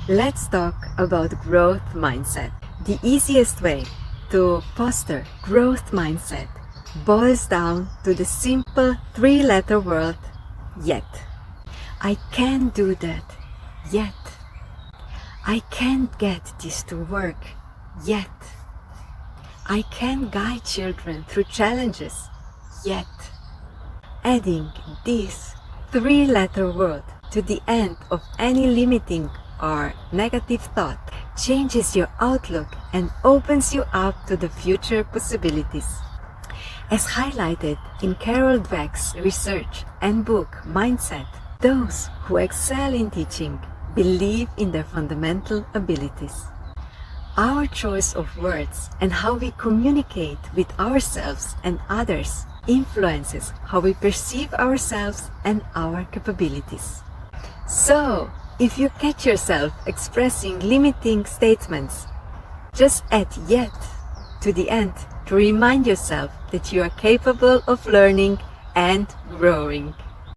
Let's talk about growth mindset. The easiest way to foster growth mindset boils down to the simple three-letter word, yet. I can't do that, yet. I can't get this to work, yet. I can't guide children through challenges, yet. Adding this three-letter word to the end of any limiting or negative thought changes your outlook and opens you up to the future possibilities. As highlighted in Carol Dweck's research and book Mindset, those who excel in teaching believe in their fundamental abilities. Our choice of words and how we communicate with ourselves and others influences how we perceive ourselves and our capabilities. So, if you catch yourself expressing limiting statements, just add yet to the end to remind yourself that you are capable of learning and growing.